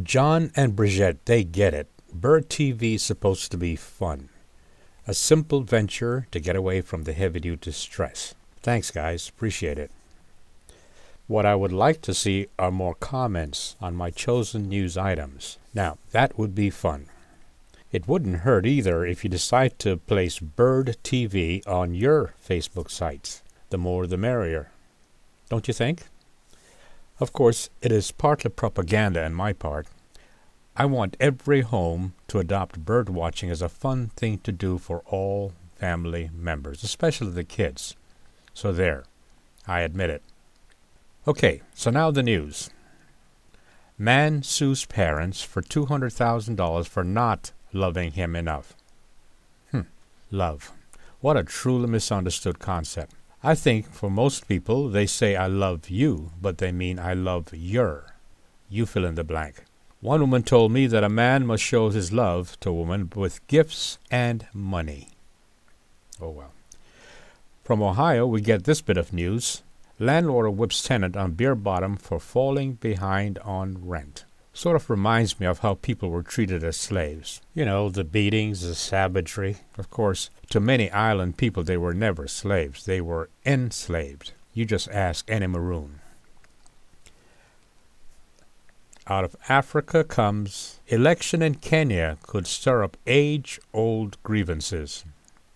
John and Brigitte, they get it. Bird TV is supposed to be fun. A simple venture to get away from the heavy-duty stress. Thanks, guys. Appreciate it. What I would like to see are more comments on my chosen news items. Now, that would be fun. It wouldn't hurt either if you decide to place Bird TV on your Facebook sites. The more the merrier. Don't you think? Of course, it is partly propaganda on my part. I want every home to adopt bird watching as a fun thing to do for all family members, especially the kids. So there, I admit it. Okay, so now the news. Man sues parents for $200,000 for not loving him enough. Love. What a truly misunderstood concept. I think for most people, they say I love you, but they mean I love your. You fill in the blank. One woman told me that a man must show his love to a woman with gifts and money. Oh well. From Ohio, we get this bit of news. Landlord whips tenant on beer bottom for falling behind on rent. Sort of reminds me of how people were treated as slaves. You know, the beatings, the savagery. Of course, to many island people, they were never slaves. They were enslaved. You just ask any maroon. Out of Africa comes, election in Kenya could stir up age-old grievances.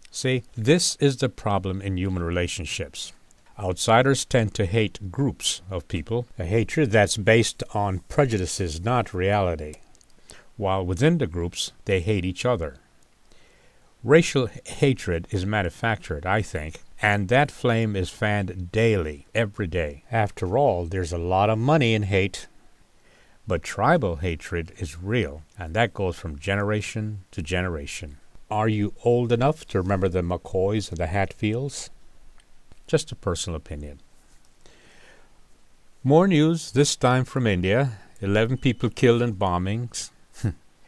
See, this is the problem in human relationships. Outsiders tend to hate groups of people, a hatred that's based on prejudices, not reality, while within the groups, they hate each other. Racial hatred is manufactured, I think, and that flame is fanned daily, every day. After all, there's a lot of money in hate. But tribal hatred is real, and that goes from generation to generation. Are you old enough to remember the McCoys and the Hatfields? Just a personal opinion. More news, this time from India. 11 people killed in bombings.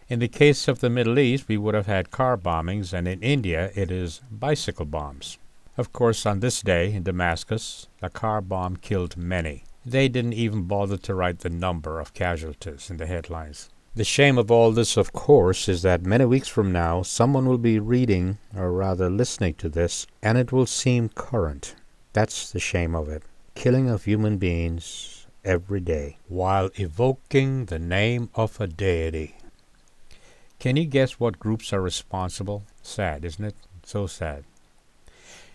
In the case of the Middle East, we would have had car bombings, and in India, it is bicycle bombs. Of course, on this day in Damascus, a car bomb killed many. They didn't even bother to write the number of casualties in the headlines. The shame of all this, of course, is that many weeks from now, someone will be reading, or rather listening to this, and it will seem current. That's the shame of it. Killing of human beings every day, while evoking the name of a deity. Can you guess what groups are responsible? Sad, isn't it? So sad.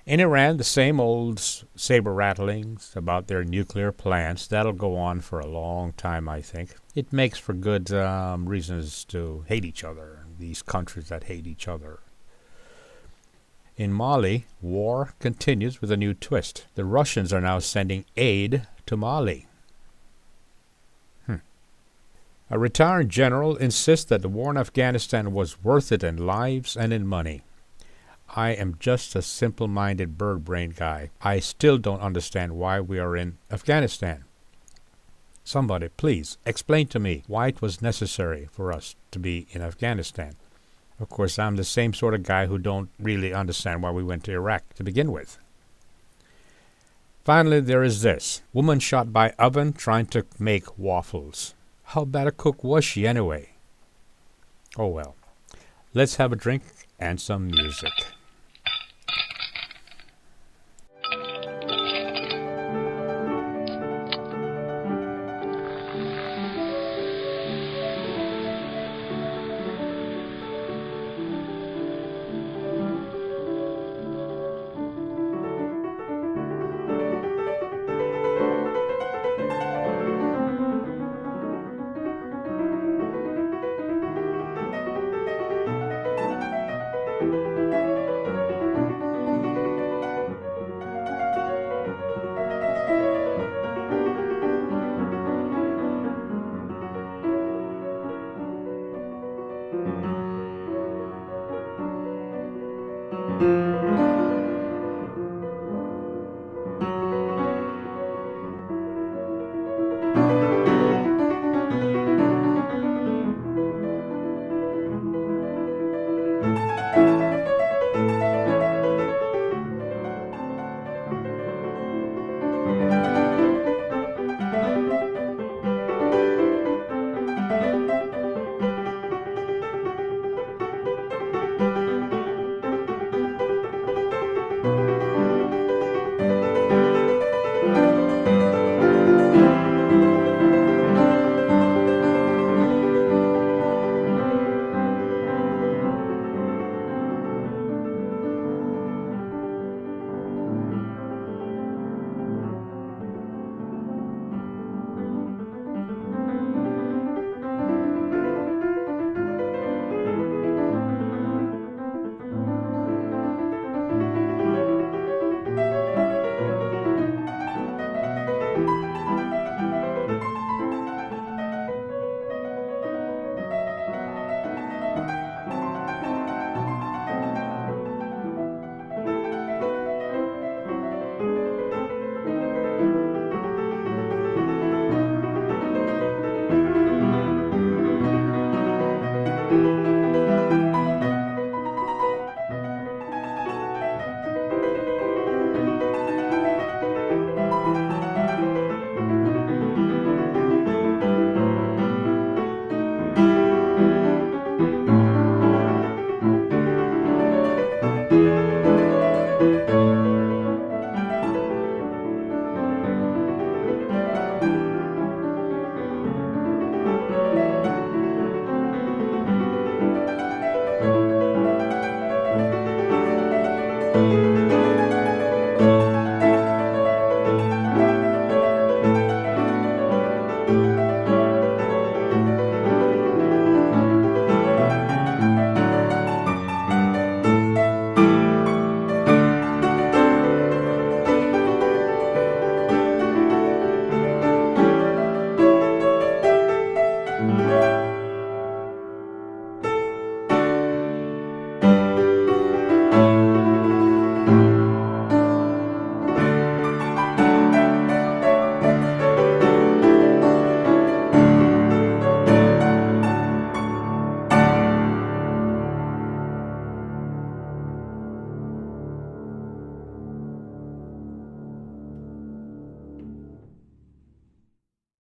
In Iran, the same old saber rattlings about their nuclear plants. That'll go on for a long time, I think. It makes for good reasons to hate each other, these countries that hate each other. In Mali, war continues with a new twist. The Russians are now sending aid to Mali. A retired general insists that the war in Afghanistan was worth it in lives and in money. I am just a simple-minded bird-brained guy. I still don't understand why we are in Afghanistan. Somebody, please, explain to me why it was necessary for us to be in Afghanistan. Of course, I'm the same sort of guy who don't really understand why we went to Iraq to begin with. Finally, there is this. Woman shot by oven trying to make waffles. How bad a cook was she anyway? Oh well. Let's have a drink and some music.